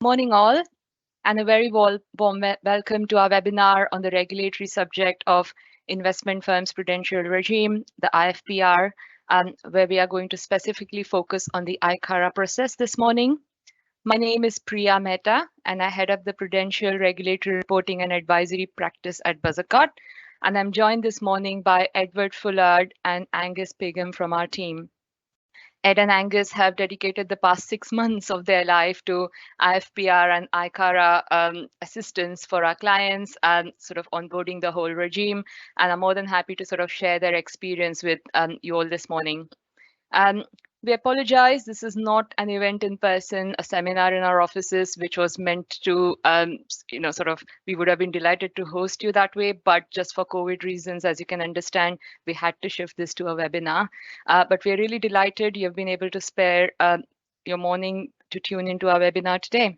Morning all, and a very warm welcome to our webinar on the regulatory subject of investment firms prudential regime, the IFPR, where we are going to specifically focus on the ICARA process this morning. My name is Priya Mehta, and I head up the Prudential Regulatory Reporting and Advisory Practice at Buzzicott. And I'm joined this morning by Edward Fullard and Angus Pigum from our team. Ed and Angus have dedicated the past 6 months of their life to IFPR and ICARA assistance for our clients and sort of onboarding the whole regime. And I'm more than happy to sort of share their experience with you all this morning. Um, we apologize. This is not an event in person, a seminar in our offices, which was meant to, sort of, we would have been delighted to host you that way, but just for COVID reasons, as you can understand, we had to shift this to a webinar. But we're really delighted you've been able to spare your morning to tune into our webinar today.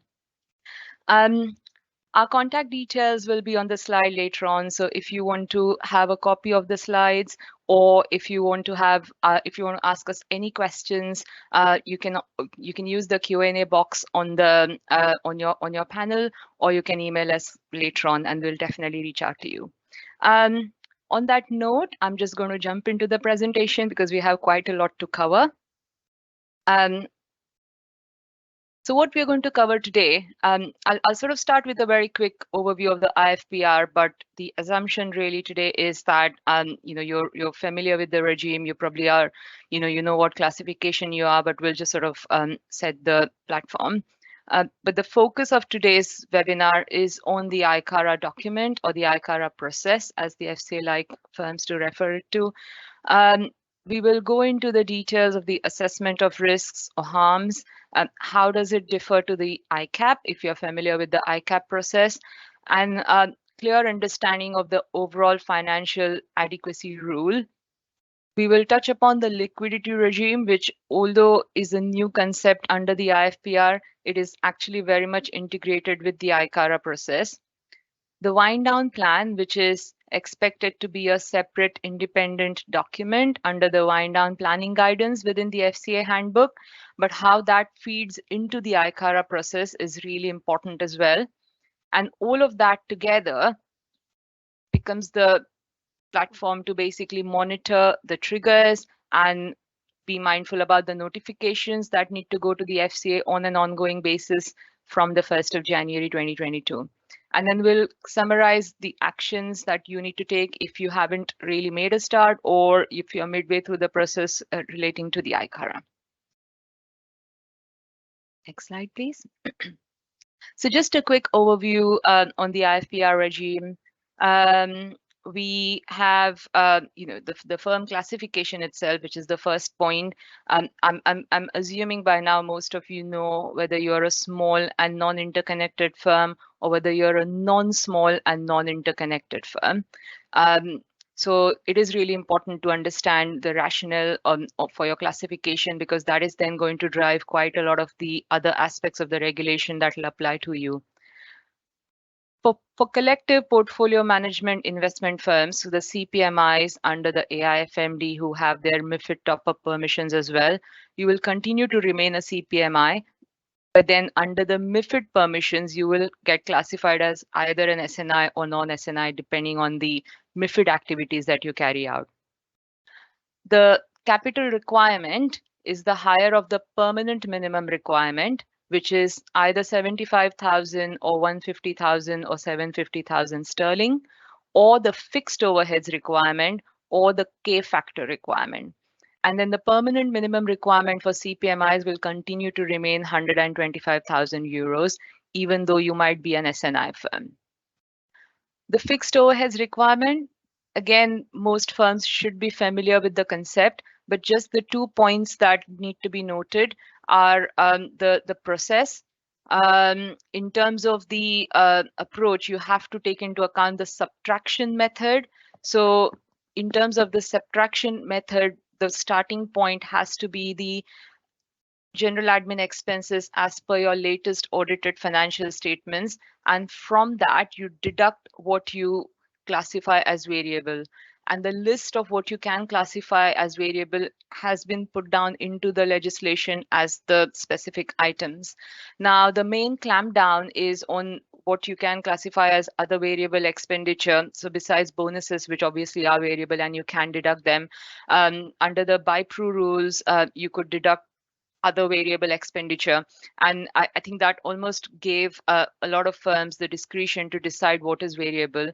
Our contact details will be on the slide later on. So if you want to have a copy of the slides, or if you want to have, if you want to ask us any questions, you can use the Q&A box on the on your panel, or you can email us later on, and we'll definitely reach out to you. On that note, I'm just going to jump into the presentation because we have quite a lot to cover. So what we're going to cover today, I'll sort of start with a very quick overview of the IFPR, but the assumption really today is that you're familiar with the regime. You probably are, you know what classification you are, but we'll just sort of set the platform. But the focus of today's webinar is on the ICARA document, or the ICARA process, as the FCA like firms to refer it to. We will go into the details of the assessment of risks or harms. How does it differ to the ICAP, if you're familiar with the ICAP process, and clear understanding of the overall financial adequacy rule. We will touch upon the liquidity regime, which, although is a new concept under the IFPR, it is actually very much integrated with the ICARA process. The wind down plan, which is expected to be a separate independent document under the wind down planning guidance within the FCA handbook, but how that feeds into the ICARA process is really important as well. And all of that together becomes the platform to basically monitor the triggers and be mindful about the notifications that need to go to the FCA on an ongoing basis from the 1st of January 2022. And then we'll summarize the actions that you need to take if you haven't really made a start, or if you're midway through the process relating to the ICARA. Next slide, please. So just a quick overview on the IFPR regime. We have, the firm classification itself, which is the first point. I'm assuming by now most of you know whether you're a small and non-interconnected firm, or whether you're a non-small and non-interconnected firm. So it is really important to understand the rationale for your classification, because that is then going to drive quite a lot of the other aspects of the regulation that will apply to you. For collective portfolio management investment firms, so the CPMIs under the AIFMD who have their MiFID top-up permissions as well, you will continue to remain a CPMI, but then under the MiFID permissions, you will get classified as either an SNI or non-SNI, depending on the MiFID activities that you carry out. The capital requirement is the higher of the permanent minimum requirement, which is either 75,000 or 150,000 or 750,000 sterling, or the fixed overheads requirement, or the K factor requirement. And then the permanent minimum requirement for CPMIs will continue to remain 125,000 euros, even though you might be an SNI firm. The fixed overheads requirement, again, most firms should be familiar with the concept, but just the 2 points that need to be noted are the process. In terms of the approach, you have to take into account the subtraction method. So in terms of the subtraction method, the starting point has to be the general admin expenses as per your latest audited financial statements. And from that, you deduct what you classify as variable. and the list of what you can classify as variable has been put down into the legislation as the specific items. Now, the main clamp down is on what you can classify as other variable expenditure. So besides bonuses, which obviously are variable and you can deduct them, under the BIPRU rules, you could deduct other variable expenditure. And I think that almost gave a lot of firms the discretion to decide what is variable.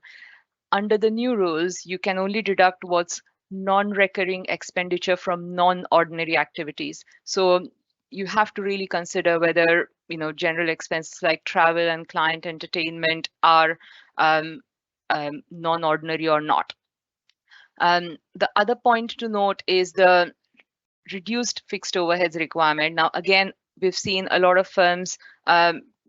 Under the new rules, you can only deduct what's non-recurring expenditure from non-ordinary activities. So you have to really consider whether, general expenses like travel and client entertainment are non-ordinary or not. The other point to note is the reduced fixed overheads requirement. Now, again, we've seen a lot of firms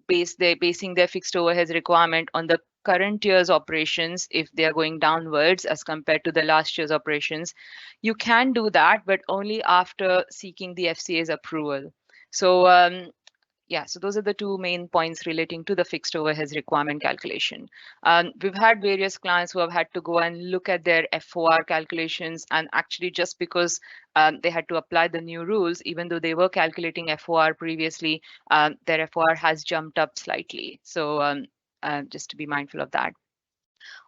basing their fixed overheads requirement on the current year's operations if they are going downwards as compared to the last year's operations. You can do that, but only after seeking the FCA's approval. So yeah, so those are the two main points relating to the fixed overheads requirement calculation. We've had various clients who have had to go and look at their FOR calculations, and actually just because they had to apply the new rules, even though they were calculating FOR previously, their FOR has jumped up slightly. So just to be mindful of that.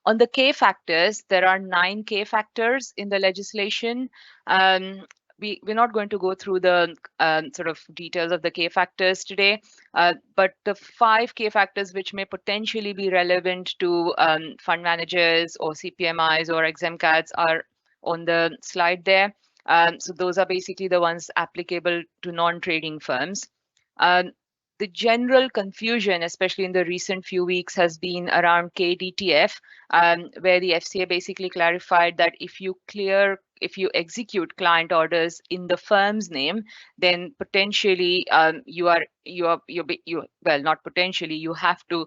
On the K factors, there are 9 K factors in the legislation. We're not going to go through the sort of details of the K factors today, but the 5 K factors which may potentially be relevant to fund managers or CPMIs or XMCADs are on the slide there. So those are basically the ones applicable to non-trading firms. The general confusion, especially in the recent few weeks, has been around KDTF, where the FCA basically clarified that if you execute client orders in the firm's name, then potentially you have to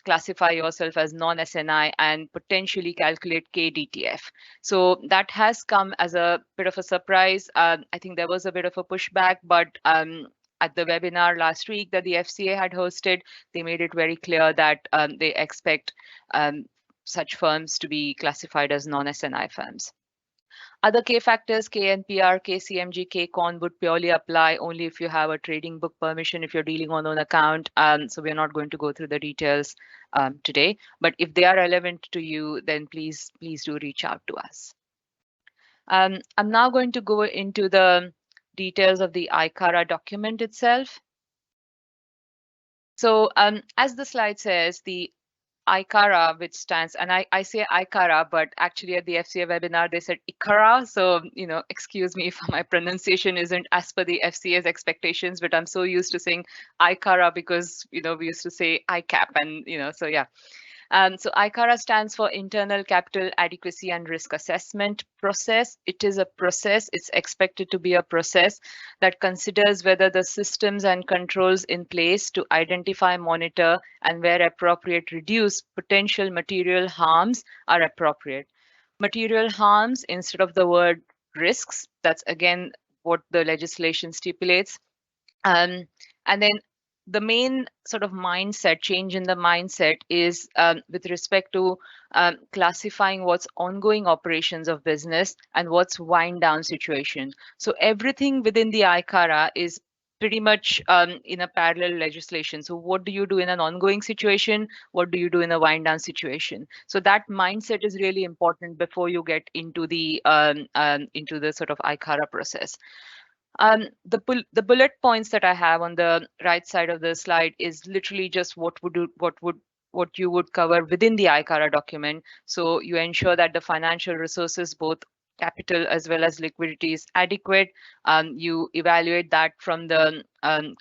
classify yourself as non-SNI and potentially calculate KDTF. So that has come as a bit of a surprise. I think there was a bit of a pushback, but at the webinar last week that the FCA had hosted, they made it very clear that they expect such firms to be classified as non-SNI firms. Other K factors, KNPR, KCMG, KCon would purely apply only if you have a trading book permission, if you're dealing on an account. So we're not going to go through the details today, but if they are relevant to you, then please do reach out to us. I'm now going to go into the details of the ICARA document itself. So as the slide says, the ICARA, which stands, and I say ICARA, but actually at the FCA webinar, they said ICARA. So, excuse me if my pronunciation isn't as per the FCA's expectations, but I'm so used to saying ICARA because, we used to say ICAP and, so yeah. So ICARA stands for Internal Capital Adequacy and Risk Assessment Process. It is a process. It's expected to be a process that considers whether the systems and controls in place to identify, monitor, and where appropriate, reduce potential material harms are appropriate. Material harms instead of the word risks. That's again what the legislation stipulates. And then the main sort of change in the mindset is with respect to classifying what's ongoing operations of business and what's wind down situation. So everything within the ICARA is pretty much in a parallel legislation. So what do you do in an ongoing situation? What do you do in a wind down situation? So that mindset is really important before you get into the sort of ICARA process. The bullet points that I have on the right side of the slide is literally just what you would cover within the ICARA document. So you ensure that the financial resources, both capital as well as liquidity, is adequate. You evaluate that from the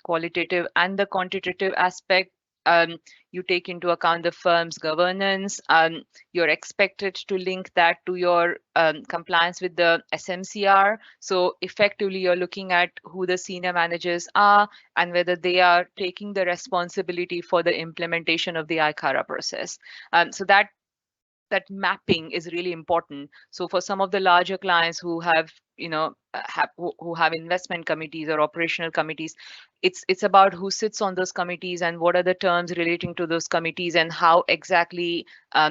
qualitative and the quantitative aspect. You take into account the firm's governance. You're expected to link that to your compliance with the SMCR. So effectively, you're looking at who the senior managers are and whether they are taking the responsibility for the implementation of the ICARA process. So that mapping is really important. So for some of the larger clients who have who have investment committees or operational committees. It's about who sits on those committees and what are the terms relating to those committees and how exactly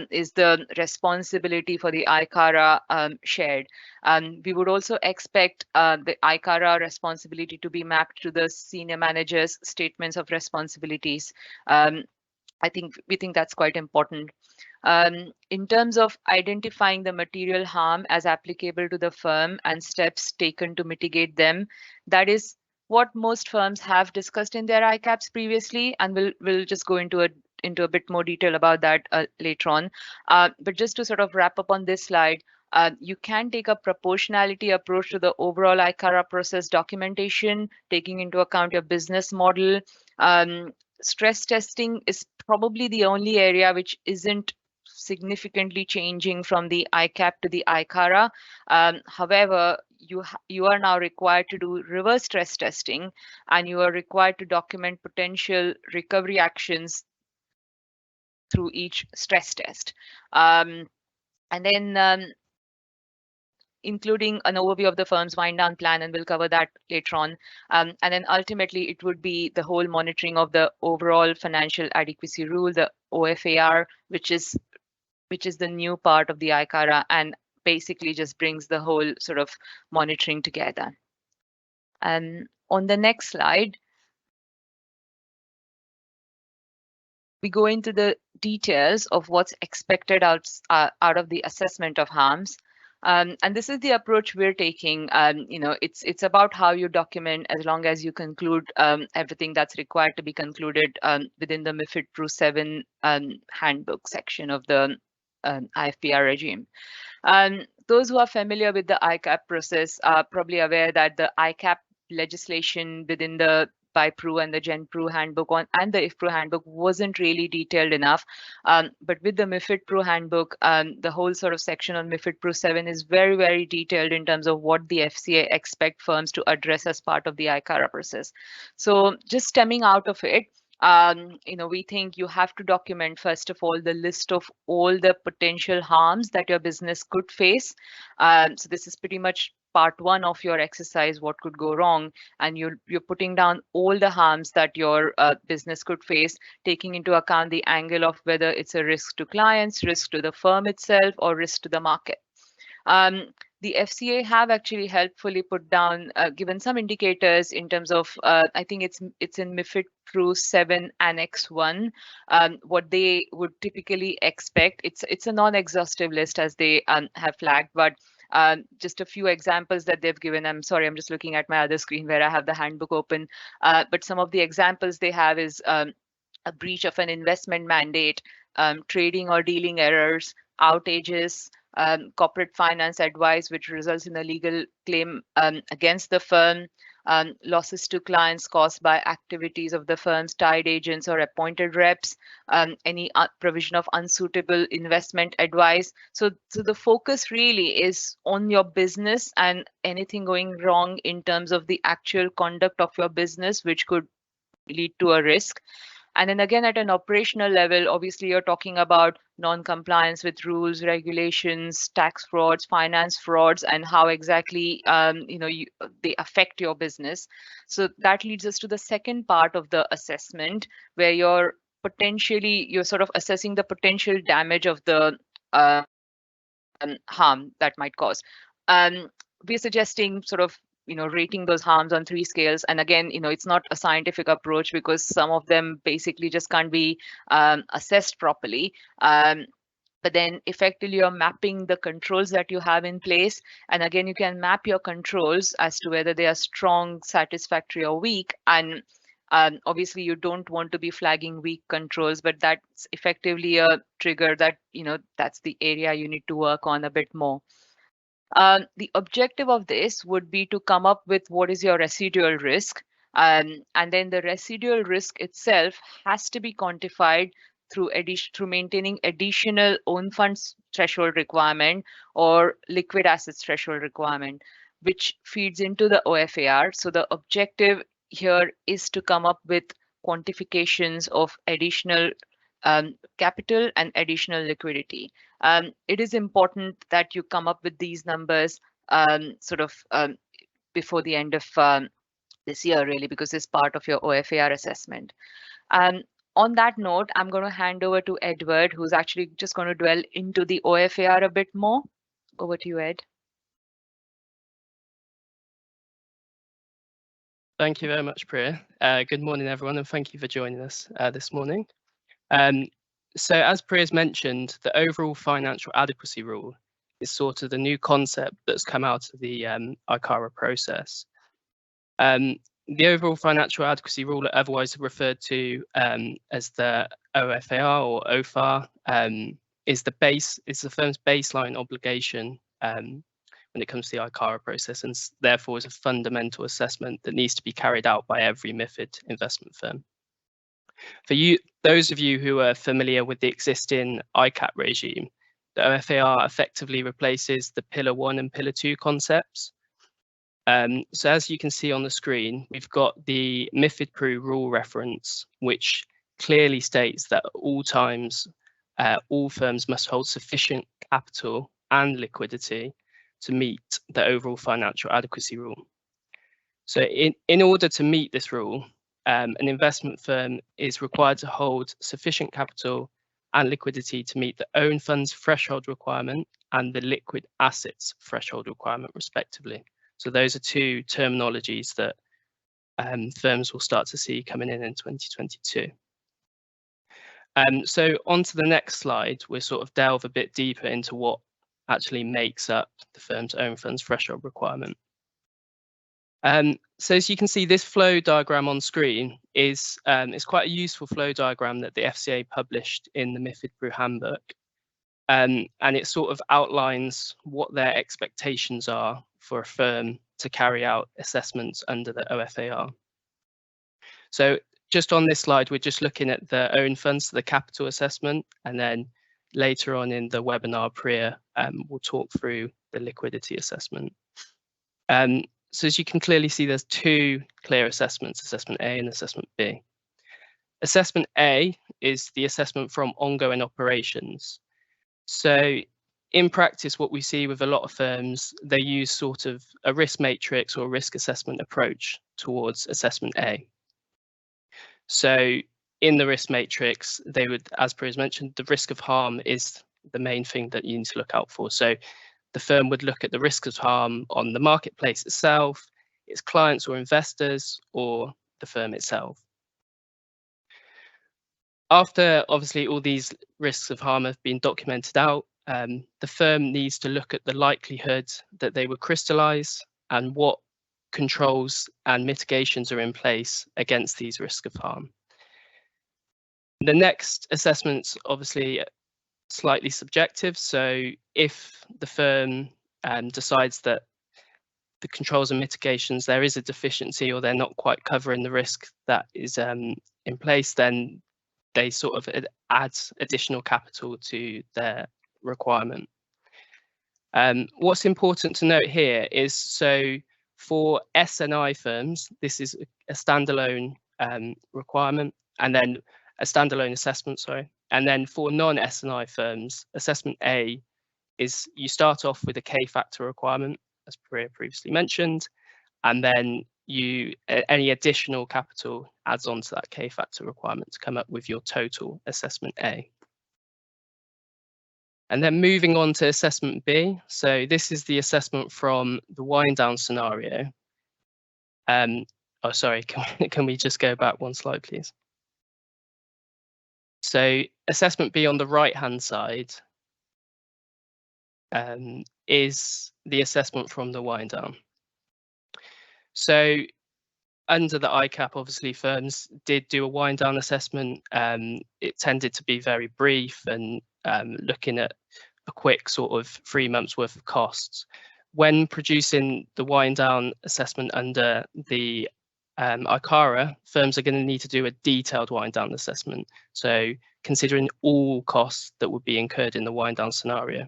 is the responsibility for the ICARA shared. We would also expect the ICARA responsibility to be mapped to the senior managers' statements of responsibilities. We think that's quite important. In terms of identifying the material harm as applicable to the firm and steps taken to mitigate them, that is what most firms have discussed in their ICAPs previously, and we'll just go into a bit more detail about that later on. But just to sort of wrap up on this slide, you can take a proportionality approach to the overall ICARA process documentation, taking into account your business model. Stress testing is probably the only area which isn't significantly changing from the ICAP to the ICARA. However, you are now required to do reverse stress testing, and you are required to document potential recovery actions through each stress test. And then including an overview of the firm's wind down plan, and we'll cover that later on. And then ultimately, it would be the whole monitoring of the overall financial adequacy rule, the OFAR, which is the new part of the ICARA and basically just brings the whole sort of monitoring together. And on the next slide, we go into the details of what's expected out of the assessment of harms. And this is the approach we're taking. It's about how you document as long as you conclude everything that's required to be concluded within the MiFID Pro 7 handbook section of the IFPR regime. Those who are familiar with the ICAP process are probably aware that the ICAP legislation within the BIPRU and the GenPRU handbook and the IFPRU handbook wasn't really detailed enough. But with the MiFID Pro handbook, the whole sort of section on MiFID Pro 7 is very, very detailed in terms of what the FCA expect firms to address as part of the ICARA process. So just stemming out of it, we think you have to document, first of all, the list of all the potential harms that your business could face. So this is pretty much part one of your exercise, what could go wrong, and you're putting down all the harms that your business could face, taking into account the angle of whether it's a risk to clients, risk to the firm itself, or risk to the market. The FCA have actually helpfully put down, given some indicators in terms of, I think it's in MiFID Pro 7 Annex 1, what they would typically expect. It's a non-exhaustive list as they have flagged, but just a few examples that they've given. I'm sorry, I'm just looking at my other screen where I have the handbook open. But some of the examples they have is a breach of an investment mandate, trading or dealing errors, outages, corporate finance advice, which results in a legal claim against the firm, losses to clients caused by activities of the firm's tied agents or appointed reps, any provision of unsuitable investment advice. So the focus really is on your business and anything going wrong in terms of the actual conduct of your business, which could lead to a risk. And then again, at an operational level, obviously you're talking about non-compliance with rules, regulations, tax frauds, finance frauds, and how exactly they affect your business. So that leads us to the second part of the assessment, where you're sort of assessing the potential damage of the harm that might cause. We're suggesting sort of rating those harms on 3 scales. And again, it's not a scientific approach because some of them basically just can't be assessed properly. But then effectively you're mapping the controls that you have in place. And again, you can map your controls as to whether they are strong, satisfactory, or weak. And obviously you don't want to be flagging weak controls, but that's effectively a trigger that, that's the area you need to work on a bit more. The objective of this would be to come up with what is your residual risk. And then the residual risk itself has to be quantified through maintaining additional own funds threshold requirement or liquid assets threshold requirement, which feeds into the OFAR. So the objective here is to come up with quantifications of additional capital and additional liquidity. It is important that you come up with these numbers before the end of this year, really, because it's part of your OFAR assessment. On that note, I'm going to hand over to Edward, who's actually just going to dwell into the OFAR a bit more. Over to you, Ed. Thank you very much, Priya. Good morning, everyone, and thank you for joining us this morning. So as Priya's mentioned, the overall financial adequacy rule is sort of the new concept that's come out of the ICARA process. The overall financial adequacy rule, otherwise referred to as the OFAR or OFAR, is the firm's baseline obligation when it comes to the ICARA process, and therefore is a fundamental assessment that needs to be carried out by every MiFID investment firm. For those of you who are familiar with the existing ICAP regime, the OFAR effectively replaces the Pillar 1 and Pillar 2 concepts. So as you can see on the screen, we've got the MiFID Pro rule reference, which clearly states that at all times, all firms must hold sufficient capital and liquidity to meet the overall financial adequacy rule. So in order to meet this rule, an investment firm is required to hold sufficient capital and liquidity to meet the own funds threshold requirement and the liquid assets threshold requirement, respectively. So those are two terminologies that firms will start to see coming in 2022. So on to the next slide, we'll sort of delve a bit deeper into what actually makes up the firm's own funds threshold requirement. So as you can see, this flow diagram on screen is quite a useful flow diagram that the FCA published in the MiFID Pro handbook. And it sort of outlines what their expectations are for a firm to carry out assessments under the OFAR. So just on this slide, we're just looking at the own funds, the capital assessment, and then later on in the webinar, Priya will talk through the liquidity assessment. So as you can clearly see, there's two clear assessments, assessment A and assessment B. Assessment A is the assessment from ongoing operations. So in practice, what we see with a lot of firms, they use sort of a risk matrix or risk assessment approach towards assessment A. So in the risk matrix, they would, as Priya has mentioned, the risk of harm is the main thing that you need to look out for. So the firm would look at the risk of harm on the marketplace itself, its clients or investors, or the firm itself. After obviously all these risks of harm have been documented out, the firm needs to look at the likelihood that they would crystallize and what controls and mitigations are in place against these risks of harm. The next assessment's obviously slightly subjective. So if the firm decides that the controls and mitigations, there is a deficiency or they're not quite covering the risk that is in place, then they sort of add additional capital to their requirement. What's important to note here is, so for S&I firms, this is a standalone requirement, and then a standalone assessment, sorry. And then for non-S&I firms, assessment A is you start off with a K factor requirement, as Priya previously mentioned, and then any additional capital adds on to that K factor requirement to come up with your total assessment A. And then moving on to assessment B. So this is the assessment from the wind down scenario. Oh, sorry, can we just go back one slide, please? So assessment B on the right-hand side is the assessment from the wind down. So under the ICAP, obviously firms did do a wind down assessment. It tended to be very brief and looking at a quick sort of 3 months worth of costs. When producing the wind down assessment under the ICARA, firms are going to need to do a detailed wind down assessment. So considering all costs that would be incurred in the wind down scenario.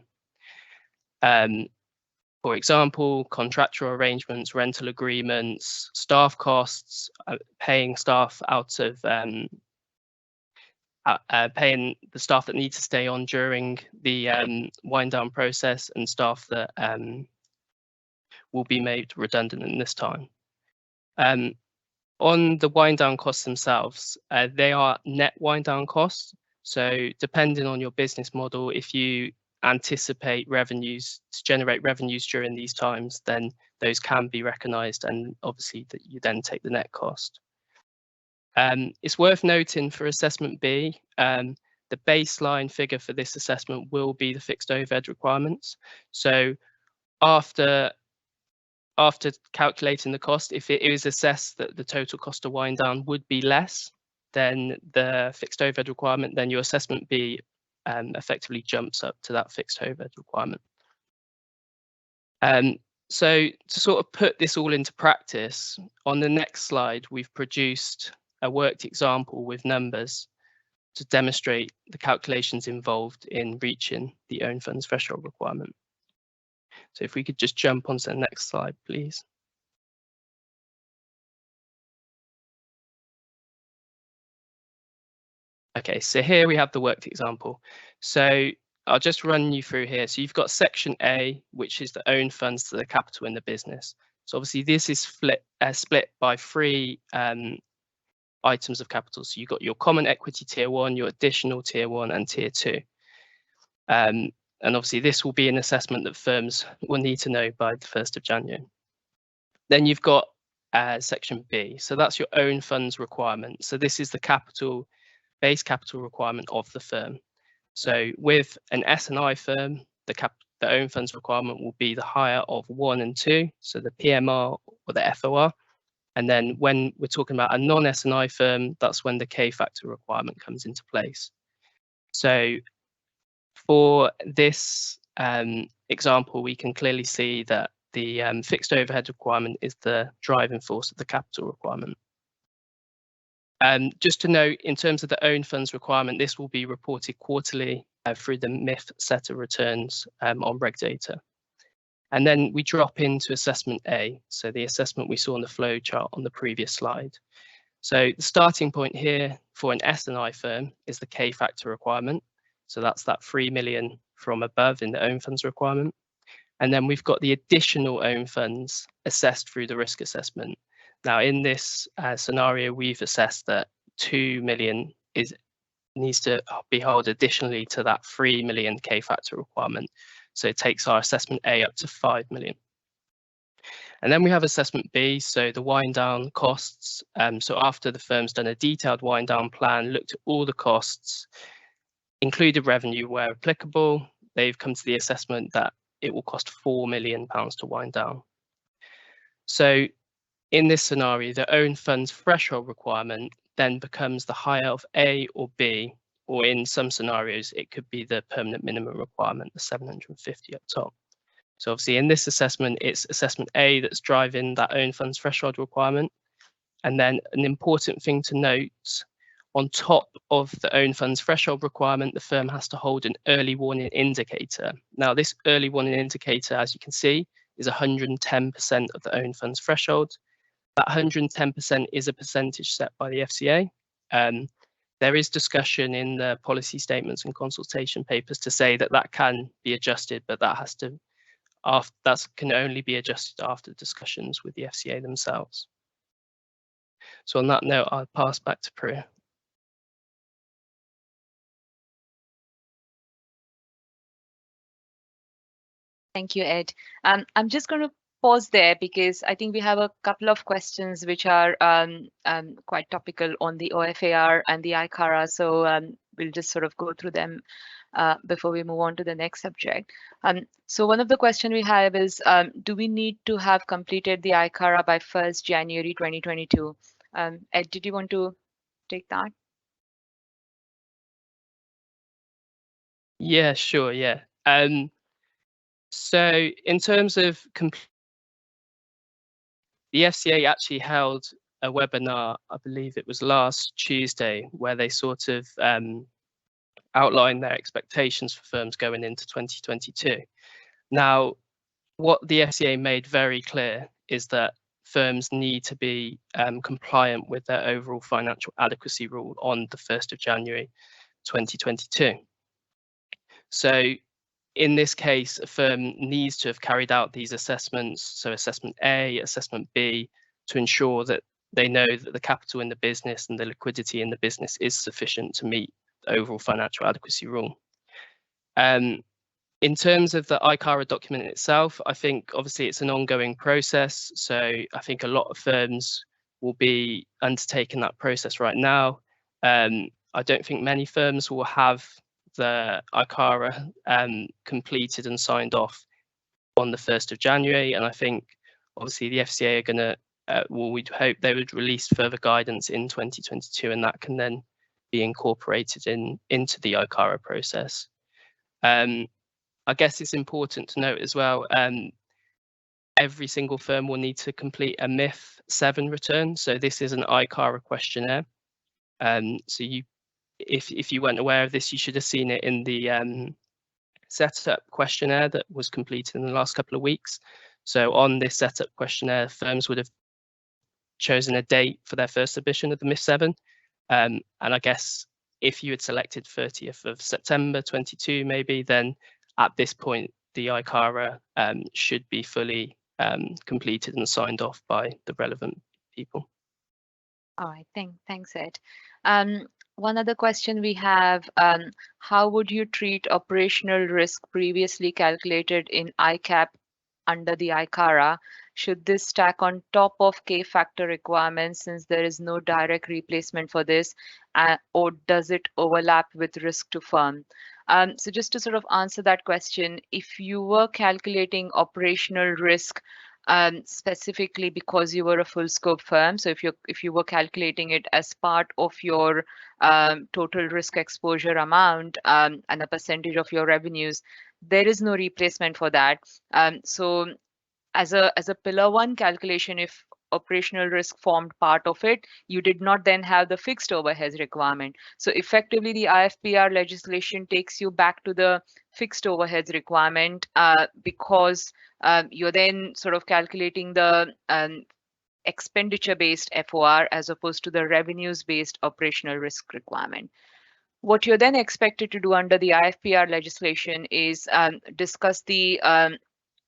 For example, contractual arrangements, rental agreements, staff costs, paying staff out of paying the staff that need to stay on during the wind down process, and staff that will be made redundant in this time. On the wind down costs themselves, they are net wind down costs. So depending on your business model, if you anticipate revenues to generate revenues during these times, then those can be recognised, and obviously that you then take the net cost. It's worth noting for assessment B, the baseline figure for this assessment will be the fixed overhead requirements. So after calculating the cost, if it is assessed that the total cost of wind down would be less than the fixed overhead requirement, then your assessment B effectively jumps up to that fixed overhead requirement. So to sort of put this all into practice, on the next slide, we've produced a worked example with numbers to demonstrate the calculations involved in reaching the own funds threshold requirement. So if we could just jump onto the next slide, please. Okay, so here we have the worked example. So I'll just run you through here. So you've got section A, which is the own funds to the capital in the business. So obviously this is split by three items of capital. So you've got your common equity tier 1, your additional tier 1 and tier 2. And obviously this will be an assessment that firms will need to know by the 1st of January. Then you've got section B. So that's your own funds requirement. So this is the base capital requirement of the firm. So with an S&I firm, the own funds requirement will be the higher of 1 and 2, so the PMR or the FOR. And then when we're talking about a non-S&I firm, that's when the K factor requirement comes into place. So for this example, we can clearly see that the fixed overhead requirement is the driving force of the capital requirement. Just to note, in terms of the own funds requirement, this will be reported quarterly through the MIF set of returns on reg data. And then we drop into assessment A, so the assessment we saw on the flow chart on the previous slide. So the starting point here for an S&I firm is the K factor requirement. So that's that 3 million from above in the own funds requirement. And then we've got the additional own funds assessed through the risk assessment. Now, in this scenario, we've assessed that 2 million needs to be held additionally to that 3 million K factor requirement. So it takes our assessment A up to 5 million. And then we have assessment B, so the wind down costs. So after the firm's done a detailed wind down plan, looked at all the costs, included revenue where applicable, they've come to the assessment that it will cost £4 million to wind down. So in this scenario, the own funds threshold requirement then becomes the higher of A or B, or in some scenarios, it could be the permanent minimum requirement, the 750 up top. So obviously in this assessment, it's assessment A that's driving that own funds threshold requirement. And then an important thing to note, on top of the own funds threshold requirement, the firm has to hold an early warning indicator. Now, this early warning indicator, as you can see, is 110% of the own funds threshold. That 110% is a percentage set by the FCA. There is discussion in the policy statements and consultation papers to say that that can be adjusted, but that can only be adjusted after discussions with the FCA themselves. So on that note, I'll pass back to Priya. Thank you, Ed. I'm just going to pause there because I think we have a couple of questions which are quite topical on the OFAR and the ICARA. So we'll just sort of go through them before we move on to the next subject. So one of the questions we have is, do we need to have completed the ICARA by 1st January 2022? Ed, did you want to take that? Yeah, sure, yeah. So in terms of the FCA actually held a webinar, I believe it was last Tuesday, where they sort of outlined their expectations for firms going into 2022. Now, what the FCA made very clear is that firms need to be compliant with their overall financial adequacy rule on the 1st of January 2022. So in this case, a firm needs to have carried out these assessments, so assessment A, assessment B, to ensure that they know that the capital in the business and the liquidity in the business is sufficient to meet the overall financial adequacy rule. In terms of the ICARA document itself, I think obviously it's an ongoing process. So I think a lot of firms will be undertaking that process right now. I don't think many firms will have the ICARA completed and signed off on the 1st of January. And I think obviously the FCA are going to, well, we'd hope they would release further guidance in 2022, and that can then be incorporated into the ICARA process. I guess it's important to note as well, every single firm will need to complete a MIF 7 return. So this is an ICARA questionnaire. So if you weren't aware of this, you should have seen it in the setup questionnaire that was completed in the last couple of weeks. So on this setup questionnaire, firms would have chosen a date for their first submission of the MIF 7. And I guess if you had selected 30th of September 22, maybe, then at this point, the ICARA should be fully completed and signed off by the relevant people. All right, thanks, Ed. One other question we have, how would you treat operational risk previously calculated in ICAP under the ICARA? Should this stack on top of K-factor requirements since there is no direct replacement for this, or does it overlap with risk to firm? So just to sort of answer that question, if you were calculating operational risk specifically because you were a full scope firm, so if you were calculating it as part of your total risk exposure amount and a percentage of your revenues, there is no replacement for that. So as a pillar 1 calculation, if operational risk formed part of it, you did not then have the fixed overheads requirement. So effectively, the IFPR legislation takes you back to the fixed overheads requirement because you're then sort of calculating the expenditure-based FOR as opposed to the revenues-based operational risk requirement. What you're then expected to do under the IFPR legislation is discuss the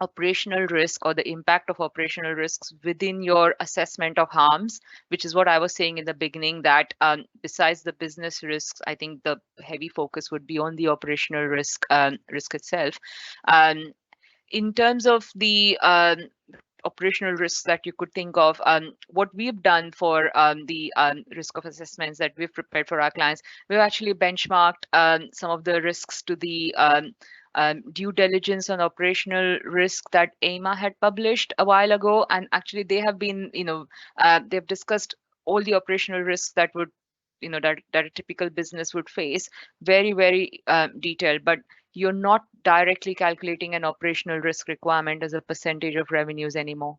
operational risk or the impact of operational risks within your assessment of harms, which is what I was saying in the beginning, that besides the business risks, I think the heavy focus would be on the operational risk itself. In terms of the operational risks that you could think of, what we've done for the risk of assessments that we've prepared for our clients, we've actually benchmarked some of the risks to the due diligence on operational risk that AIMA had published a while ago, and actually they have been, they've discussed all the operational risks that would, that a typical business would face, very, very detailed. But you're not directly calculating an operational risk requirement as a percentage of revenues anymore.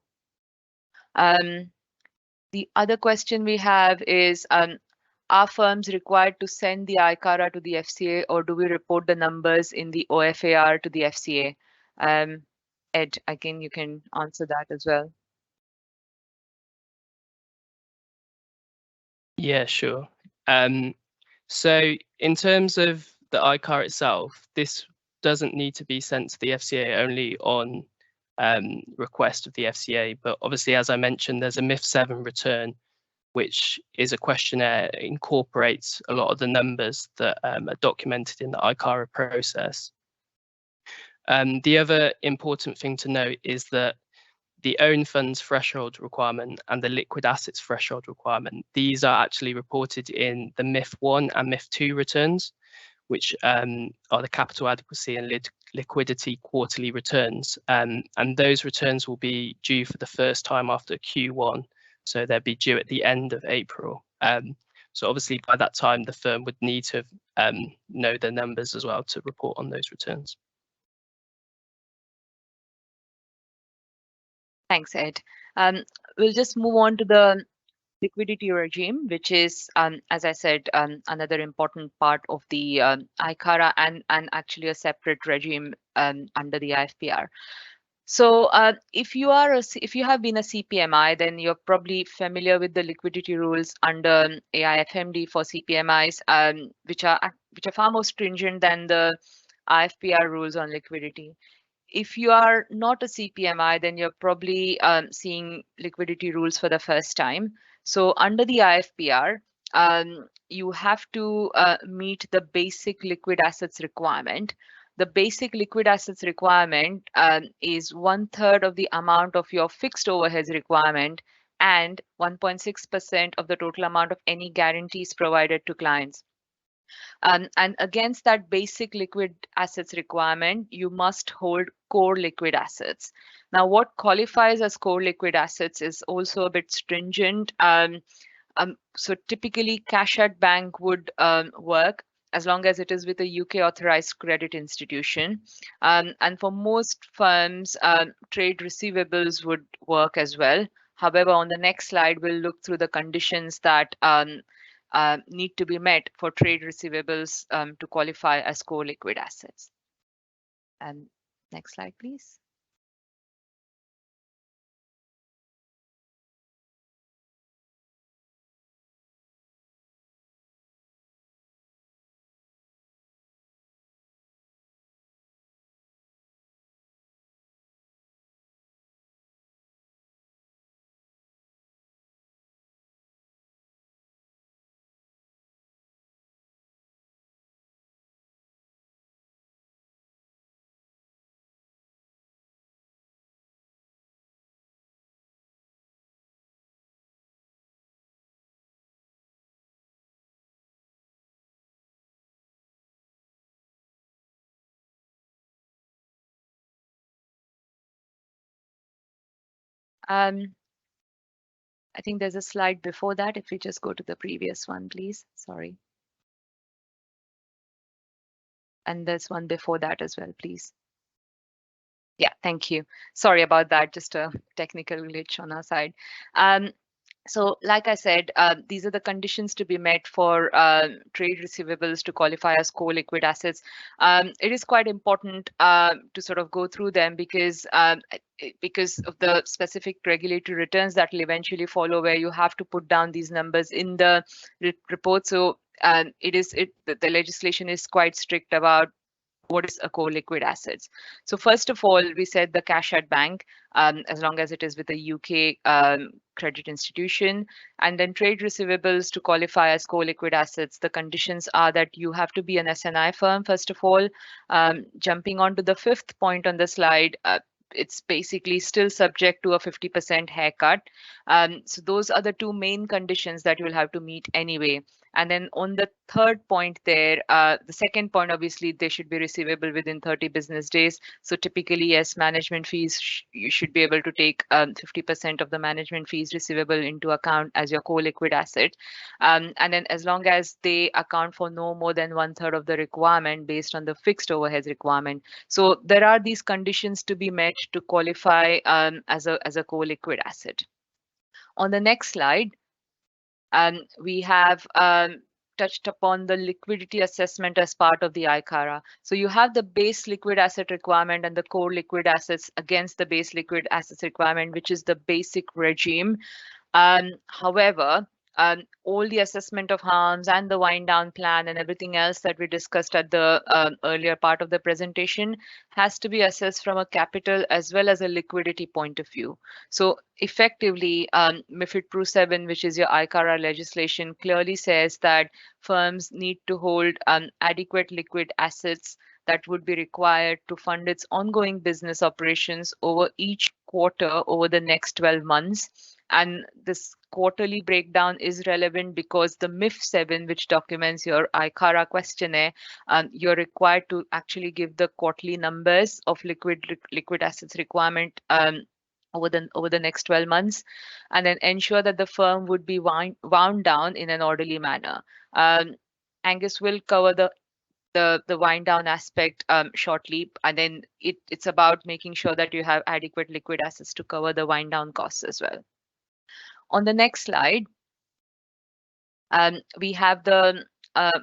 The other question we have is, are firms required to send the ICARA to the FCA, or do we report the numbers in the OFAR to the FCA? Ed, again, you can answer that as well. Yeah, sure. So in terms of the ICARA itself, this doesn't need to be sent to the FCA only on request of the FCA, but obviously, as I mentioned, there's a MIF 7 return, which is a questionnaire, incorporates a lot of the numbers that are documented in the ICARA process. The other important thing to note is that the own funds threshold requirement and the liquid assets threshold requirement, these are actually reported in the MIF 1 and MIF 2 returns, which are the capital adequacy and liquidity quarterly returns. And those returns will be due for the first time after Q1. So they'll be due at the end of April. So obviously by that time, the firm would need to know the numbers as well to report on those returns. Thanks, Ed. We'll just move on to the liquidity regime, which is, as I said, another important part of the ICARA and actually a separate regime under the IFPR. So if you have been a CPMI, then you're probably familiar with the liquidity rules under AIFMD for CPMIs, which are far more stringent than the IFPR rules on liquidity. If you are not a CPMI, then you're probably seeing liquidity rules for the first time. So under the IFPR, you have to meet the basic liquid assets requirement. The basic liquid assets requirement is 1/3 of the amount of your fixed overheads requirement and 1.6% of the total amount of any guarantees provided to clients. And against that basic liquid assets requirement, you must hold core liquid assets. Now, what qualifies as core liquid assets is also a bit stringent. So typically, cash at bank would work as long as it is with a UK authorized credit institution. And for most firms, trade receivables would work as well. However, on the next slide, we'll look through the conditions that need to be met for trade receivables to qualify as core liquid assets. And next slide, please. I think there's a slide before that. If we just go to the previous one, please. Sorry. And there's one before that as well, please. Yeah, thank you. Sorry about that, just a technical glitch on our side. So like I said, these are the conditions to be met for trade receivables to qualify as core liquid assets. It is quite important to sort of go through them because of the specific regulatory returns that will eventually follow, where you have to put down these numbers in the report. So the legislation is quite strict about what is a core liquid assets. So first of all, we said the cash at bank, as long as it is with a UK credit institution, and then trade receivables to qualify as core liquid assets. The conditions are that you have to be an SNI firm, first of all. Jumping on to the fifth point on the slide, it's basically still subject to a 50% haircut. So those are the two main conditions that you'll have to meet anyway. And then on the third point there, the second point, obviously, they should be receivable within 30 business days. So typically, yes, management fees, you should be able to take 50% of the management fees receivable into account as your core liquid asset. And then as long as they account for no more than 1/3 of the requirement based on the fixed overheads requirement. So there are these conditions to be met to qualify as a core liquid asset. On the next slide, we have touched upon the liquidity assessment as part of the ICARA. So you have the base liquid asset requirement and the core liquid assets against the base liquid assets requirement, which is the basic regime. However, all the assessment of harms and the wind down plan and everything else that we discussed at the earlier part of the presentation has to be assessed from a capital as well as a liquidity point of view. So effectively, MiFID Pro 7, which is your ICARA legislation, clearly says that firms need to hold adequate liquid assets that would be required to fund its ongoing business operations over each quarter over the next 12 months. And this quarterly breakdown is relevant because the MIF 7, which documents your ICARA questionnaire, you're required to actually give the quarterly numbers of liquid assets requirement over the next 12 months, and then ensure that the firm would be wound down in an orderly manner. Angus will cover the wind down aspect shortly, and then it's about making sure that you have adequate liquid assets to cover the wind down costs as well. On the next slide, we have the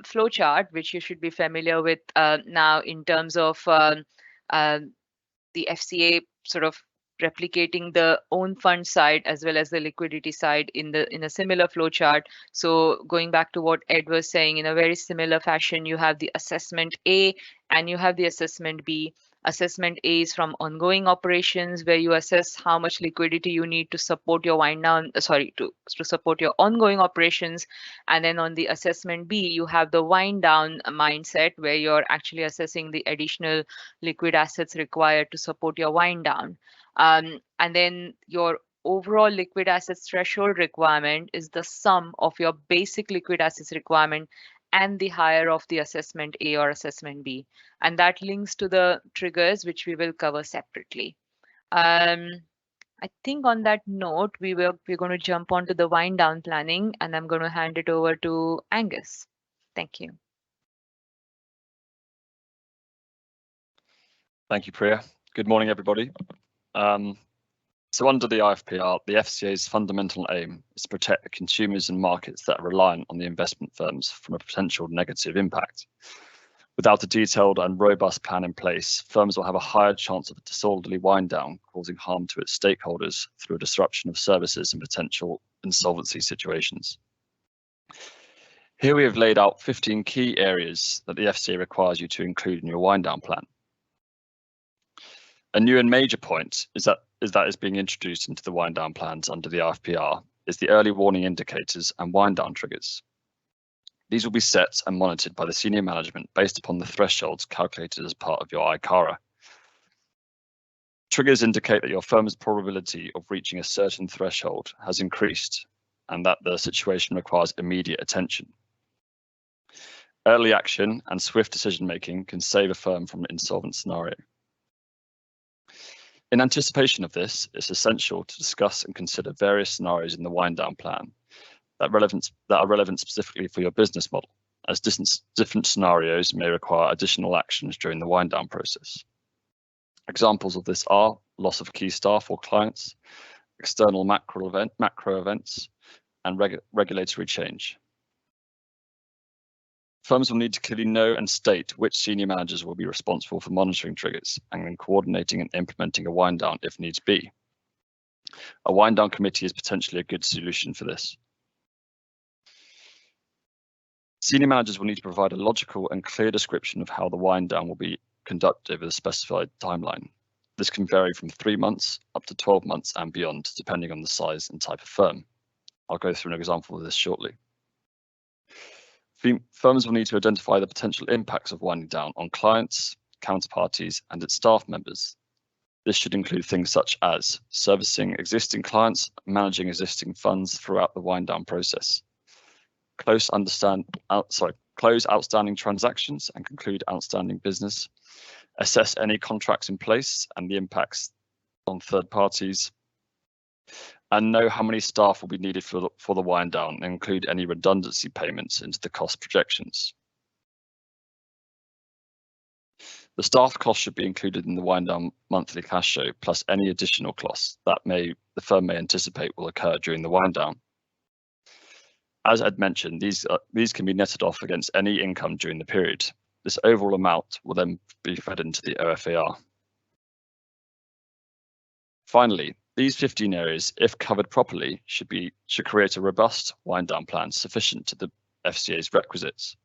flow chart, which you should be familiar with now in terms of the FCA sort of replicating the own fund side as well as the liquidity side in a similar flow chart. So going back to what Ed was saying, in a very similar fashion, you have the assessment A and you have the assessment B. Assessment A is from ongoing operations, where you assess how much liquidity you need to support your wind down, to support your ongoing operations. And then on the assessment B, you have the wind down mindset, where you're actually assessing the additional liquid assets required to support your wind down. And then your overall liquid assets threshold requirement is the sum of your basic liquid assets requirement and the higher of the assessment A or assessment B. And that links to the triggers, which we will cover separately. I think on that note, we're going to jump onto the wind down planning, and I'm going to hand it over to Angus. Thank you. Thank you, Priya. Good morning, everybody. So under the IFPR, the FCA's fundamental aim is to protect the consumers and markets that are reliant on the investment firms from a potential negative impact. Without a detailed and robust plan in place, firms will have a higher chance of a disorderly wind down, causing harm to its stakeholders through a disruption of services and potential insolvency situations. Here we have laid out 15 key areas that the FCA requires you to include in your wind down plan. A new and major point is being introduced into the wind down plans under the IFPR is the early warning indicators and wind down triggers. These will be set and monitored by the senior management based upon the thresholds calculated as part of your ICARA. Triggers indicate that your firm's probability of reaching a certain threshold has increased and that the situation requires immediate attention. Early action and swift decision making can save a firm from an insolvent scenario. In anticipation of this, it's essential to discuss and consider various scenarios in the wind down plan that are relevant specifically for your business model, as different scenarios may require additional actions during the wind down process. Examples of this are loss of key staff or clients, external macro events, and regulatory change. Firms will need to clearly know and state which senior managers will be responsible for monitoring triggers and then coordinating and implementing a wind down if needs be. A wind down committee is potentially a good solution for this. Senior managers will need to provide a logical and clear description of how the wind down will be conducted over the specified timeline. This can vary from 3 months up to 12 months and beyond, depending on the size and type of firm. I'll go through an example of this shortly. Firms will need to identify the potential impacts of winding down on clients, counterparties, and its staff members. This should include things such as servicing existing clients, managing existing funds throughout the wind down process, close outstanding transactions and conclude outstanding business, assess any contracts in place and the impacts on third parties, and know how many staff will be needed for the wind down and include any redundancy payments into the cost projections. The staff cost should be included in the wind down monthly cash show, plus any additional costs that the firm may anticipate will occur during the wind down. As Ed mentioned, these can be netted off against any income during the period. This overall amount will then be fed into the OFAR. Finally, these 15 areas, if covered properly, should create a robust wind down plan sufficient to the FCA's requisites.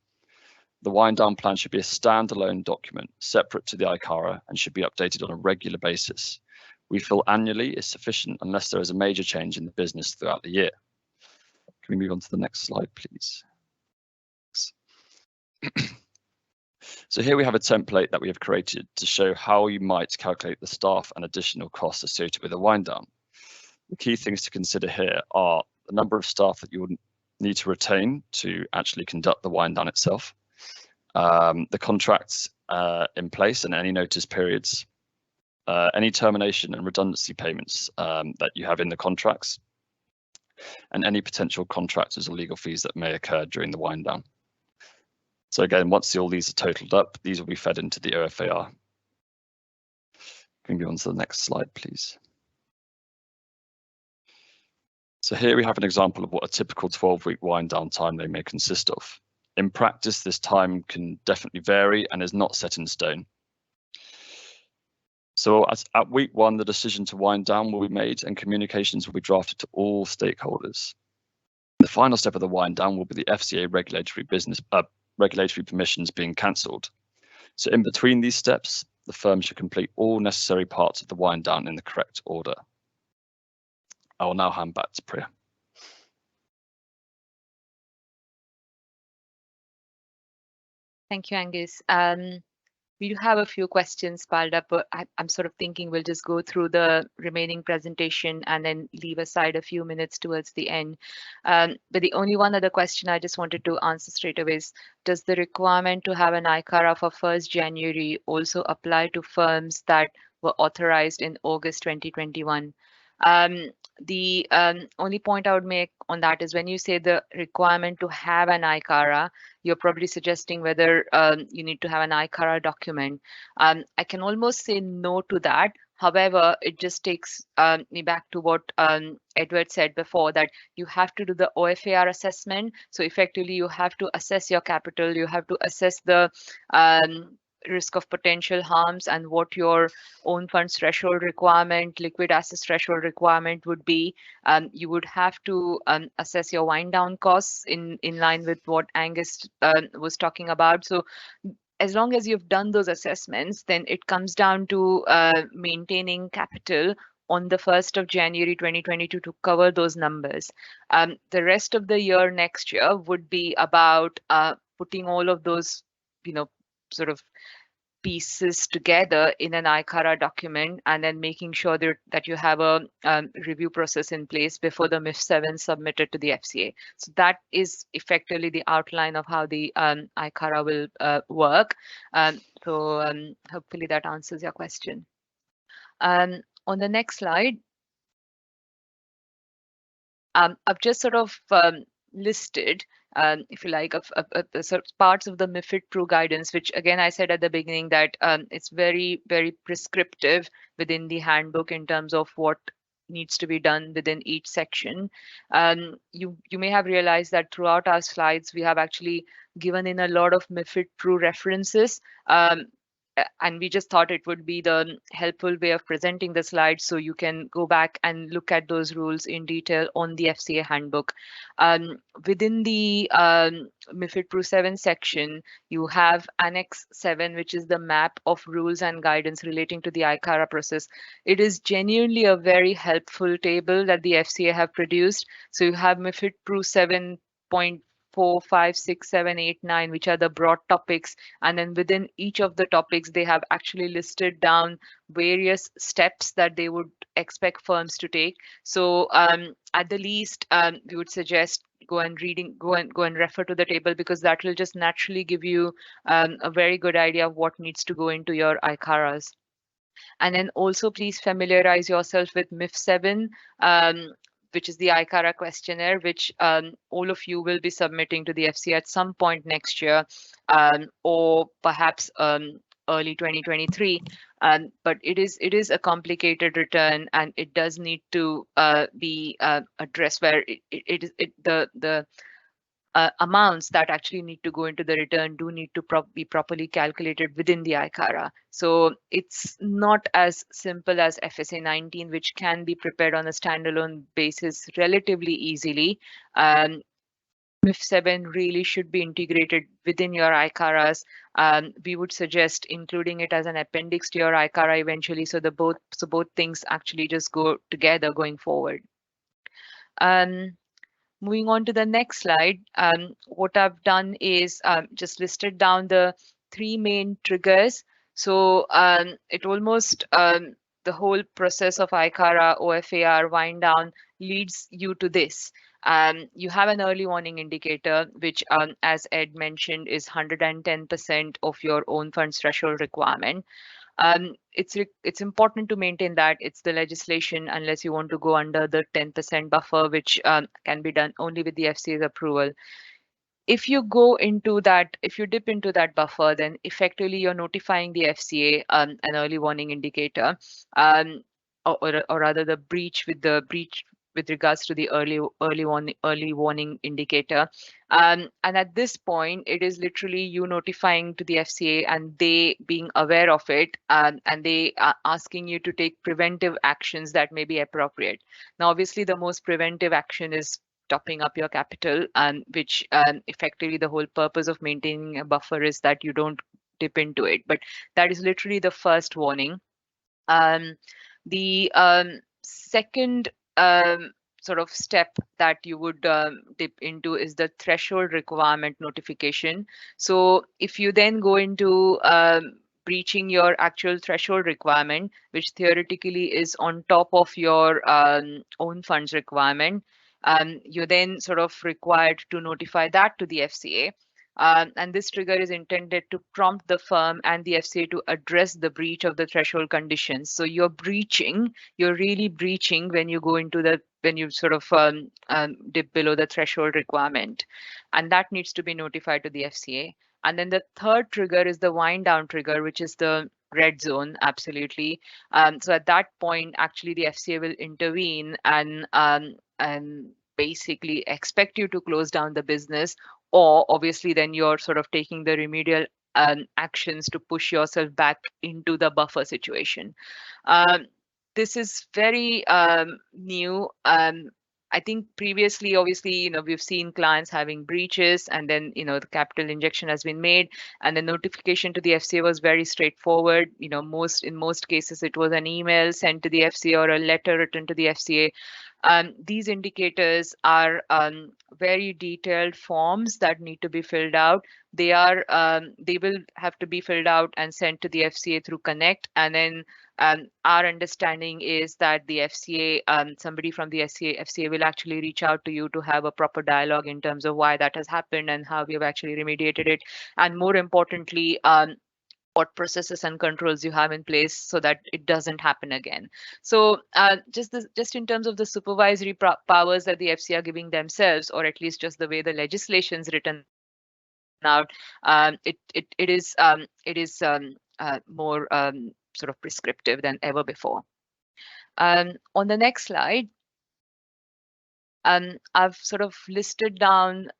The wind down plan should be a standalone document separate to the ICARA and should be updated on a regular basis. We feel annually is sufficient unless there is a major change in the business throughout the year. Can we move on to the next slide, please? So here we have a template that we have created to show how you might calculate the staff and additional costs associated with a wind down. The key things to consider here are the number of staff that you would need to retain to actually conduct the wind down itself, the contracts in place and any notice periods, any termination and redundancy payments that you have in the contracts, and any potential contractors or legal fees that may occur during the wind down. So again, once all these are totaled up, these will be fed into the OFAR. Can we go on to the next slide, please? So here we have an example of what a typical 12-week wind down timeline may consist of. In practice, this time can definitely vary and is not set in stone. So at week 1, the decision to wind down will be made and communications will be drafted to all stakeholders. The final step of the wind down will be the FCA regulatory permissions being cancelled. So in between these steps, the firm should complete all necessary parts of the wind down in the correct order. I will now hand back to Priya. Thank you, Angus. We do have a few questions piled up, but I'm sort of thinking we'll just go through the remaining presentation and then leave aside a few minutes towards the end. But the only one other question I just wanted to answer straight away is, does the requirement to have an ICARA for 1st January also apply to firms that were authorized in August 2021? The only point I would make on that is when you say the requirement to have an ICARA, you're probably suggesting whether you need to have an ICARA document. I can almost say no to that. However, it just takes me back to what Edward said before, that you have to do the OFAR assessment. So effectively, you have to assess your capital. You have to assess the risk of potential harms and what your own funds threshold requirement, liquid assets threshold requirement would be. You would have to assess your wind down costs in line with what Angus was talking about. So as long as you've done those assessments, then it comes down to maintaining capital on the 1st of January 2022 to cover those numbers. The rest of the year next year would be about putting all of those, sort of pieces together in an ICARA document and then making sure that you have a review process in place before the MIF7 submitted to the FCA. So that is effectively the outline of how the ICARA will work. So hopefully that answers your question. On the next slide, I've just sort of listed, if you like, of the sort of parts of the MiFID Pro guidance, which again, I said at the beginning that it's very, very prescriptive within the handbook in terms of what needs to be done within each section. You may have realized that throughout our slides, we have actually given in a lot of MiFID Pro references. And we just thought it would be the helpful way of presenting the slides so you can go back and look at those rules in detail on the FCA handbook. Within the MiFID Pro 7 section, you have Annex 7, which is the map of rules and guidance relating to the ICARA process. It is genuinely a very helpful table that the FCA have produced. So you have MiFID Pro 7.4, 5, 6, 7, 8, 9, which are the broad topics. And then within each of the topics, they have actually listed down various steps that they would expect firms to take. So at the least, we would suggest go and refer to the table, because that will just naturally give you a very good idea of what needs to go into your ICARAs. And then also please familiarize yourself with MIF7, which is the ICARA questionnaire, which all of you will be submitting to the FCA at some point next year, or perhaps early 2023. But it is a complicated return, and it does need to be addressed where the amounts that actually need to go into the return do need to be properly calculated within the ICARA. So it's not as simple as FSA 19, which can be prepared on a standalone basis relatively easily. MIF7 really should be integrated within your ICARAs. We would suggest including it as an appendix to your ICARA eventually, so both things actually just go together going forward. Moving on to the next slide, what I've done is just listed down the 3 main triggers. So it almost, the whole process of ICARA, OFAR, wind down leads you to this. You have an early warning indicator, which, as Ed mentioned, is 110% of your own funds threshold requirement. It's important to maintain that. It's the legislation, unless you want to go under the 10% buffer, which can be done only with the FCA's approval. If you go into that, if you dip into that buffer, then effectively you're notifying the FCA an early warning indicator, or rather the breach with with regards to the early warning indicator. And at this point, it is literally you notifying to the FCA and they being aware of it, and they are asking you to take preventive actions that may be appropriate. Now, obviously, the most preventive action is topping up your capital, which effectively the whole purpose of maintaining a buffer is that you don't dip into it. But that is literally the first warning. The second sort of step that you would dip into is the threshold requirement notification. So if you then go into breaching your actual threshold requirement, which theoretically is on top of your own funds requirement, you're then sort of required to notify that to the FCA. And this trigger is intended to prompt the firm and the FCA to address the breach of the threshold conditions. So you're really breaching when you go into when you sort of dip below the threshold requirement. And that needs to be notified to the FCA. And then the third trigger is the wind down trigger, which is the red zone, absolutely. So at that point, actually, the FCA will intervene and basically expect you to close down the business, or obviously then you're sort of taking the remedial actions to push yourself back into the buffer situation. This is very new. I think previously, obviously, we've seen clients having breaches, and then, the capital injection has been made, and the notification to the FCA was very straightforward. In most cases, it was an email sent to the FCA or a letter written to the FCA. These indicators are very detailed forms that need to be filled out. They will have to be filled out and sent to the FCA through Connect, and then our understanding is that the FCA, somebody from the FCA will actually reach out to you to have a proper dialogue in terms of why that has happened and how we have actually remediated it, and more importantly, what processes and controls you have in place so that it doesn't happen again. So just in terms of the supervisory powers that the FCA are giving themselves, or at least just the way the legislation is written out, it is more sort of prescriptive than ever before. On the next slide, I've sort of listed down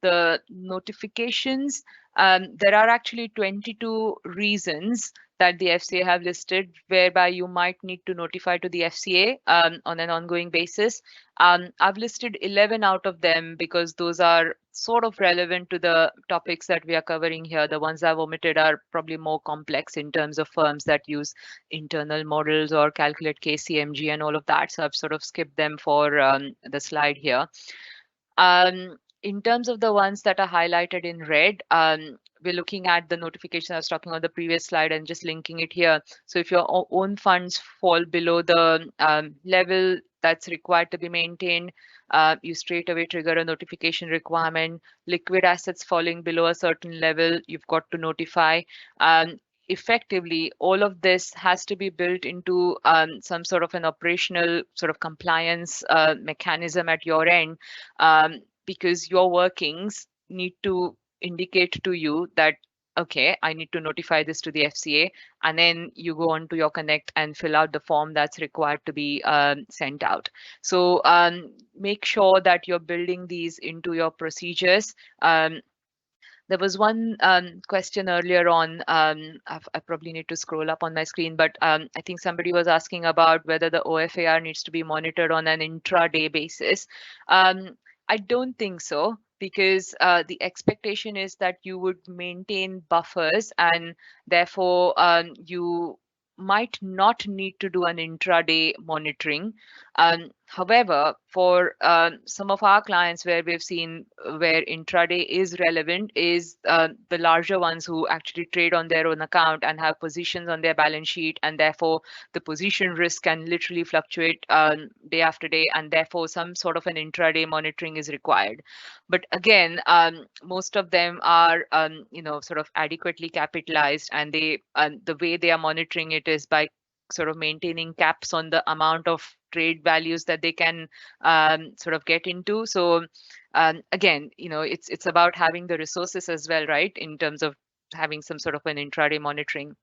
the notifications. There are actually 22 reasons that the FCA have listed whereby you might need to notify to the FCA on an ongoing basis. I've listed 11 out of them because those are sort of relevant to the topics that we are covering here. The ones I've omitted are probably more complex in terms of firms that use internal models or calculate KCMG and all of that. So I've sort of skipped them for the slide here. In terms of the ones that are highlighted in red, we're looking at the notification I was talking on the previous slide and just linking it here. So if your own funds fall below the level that's required to be maintained, you straight away trigger a notification requirement. Liquid assets falling below a certain level, you've got to notify. Effectively, all of this has to be built into some sort of an operational sort of compliance mechanism at your end, because your workings need to indicate to you that, okay, I need to notify this to the FCA, and then you go on to your Connect and fill out the form that's required to be sent out. So make sure that you're building these into your procedures. There was one question earlier on. I probably need to scroll up on my screen, but I think somebody was asking about whether the OFAR needs to be monitored on an intraday basis. I don't think so, because the expectation is that you would maintain buffers, and therefore you might not need to do an intraday monitoring. However, for some of our clients where we've seen where intraday is relevant is the larger ones who actually trade on their own account and have positions on their balance sheet, and therefore the position risk can literally fluctuate day after day, and therefore some sort of an intraday monitoring is required. But again, most of them are sort of adequately capitalized, and they the way they are monitoring it is by sort of maintaining caps on the amount of trade values that they can sort of get into. So again, it's about having the resources as well, right, in terms of having some sort of an intraday monitoring.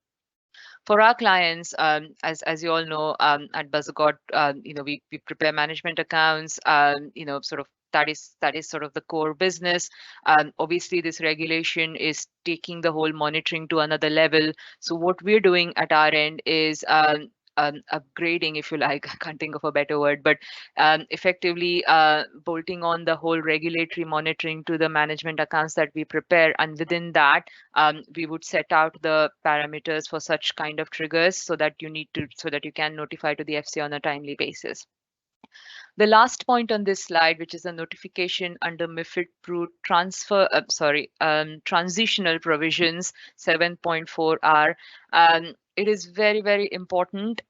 For our clients, as you all know, at Buzzard, we prepare management accounts. Sort of that is sort of the core business. Obviously, this regulation is taking the whole monitoring to another level. So what we're doing at our end is upgrading, if you like. I can't think of a better word, but effectively bolting on the whole regulatory monitoring to the management accounts that we prepare, and within that we would set out the parameters for such kind of triggers so that you can notify to the FCA on a timely basis. The last point on this slide, which is a notification under MiFID Pro transitional provisions 7.4R. It is very, very important.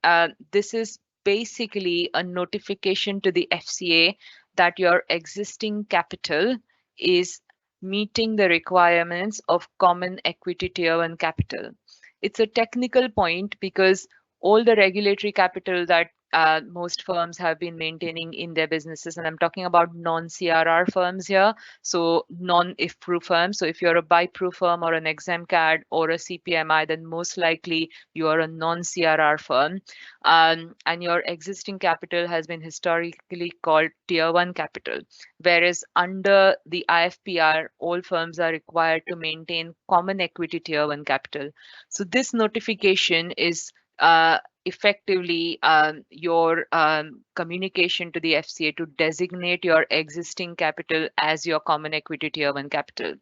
This is basically a notification to the FCA that your existing capital is meeting the requirements of common equity tier 1 capital. It's a technical point because all the regulatory capital that most firms have been maintaining in their businesses, and I'm talking about non-CRR firms here, so non-IFPRU firms. So if you're a BIPRU firm or an ExemCAD or a CPMI, then most likely you are a non-CRR firm, and your existing capital has been historically called Tier 1 capital, whereas under the IFPR, all firms are required to maintain common equity Tier 1 capital. So this notification is effectively your communication to the FCA to designate your existing capital as your common equity tier 1 capital.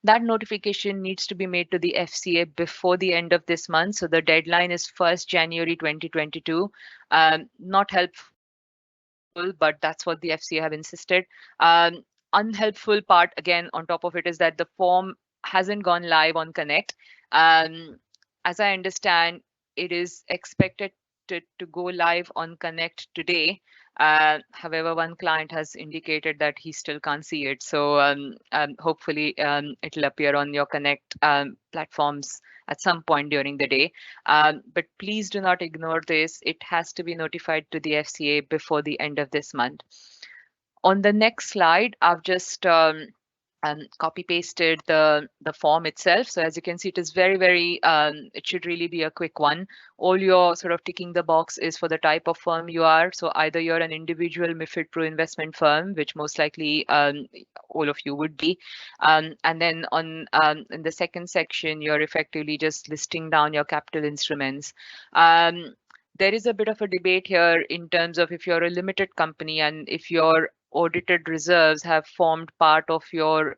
That notification needs to be made to the FCA before the end of this month. So the deadline is 1st January 2022. Not helpful, but that's what the FCA have insisted. Unhelpful part, again, on top of it, is that the form hasn't gone live on Connect. As I understand, it is expected to go live on Connect today. However, one client has indicated that he still can't see it. So hopefully it'll appear on your Connect platforms at some point during the day. But please do not ignore this. It has to be notified to the FCA before the end of this month. On the next slide, I've just copy pasted the form itself. So as you can see, it is very, very, it should really be a quick one. All you're sort of ticking the box is for the type of firm you are. So either you're an individual MiFID Pro investment firm, which most likely all of you would be. And then in the second section, you're effectively just listing down your capital instruments. There is a bit of a debate here in terms of if you're a limited company and if your audited reserves have formed part of your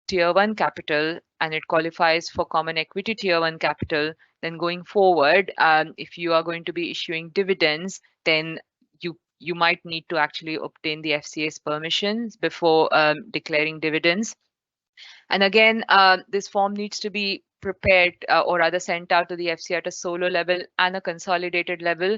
tier 1 capital and it qualifies for common equity tier 1 capital, then going forward, if you are going to be issuing dividends, then you might need to actually obtain the FCA's permissions before declaring dividends. And again, this form needs to be prepared or rather sent out to the FCA at a solo level and a consolidated level.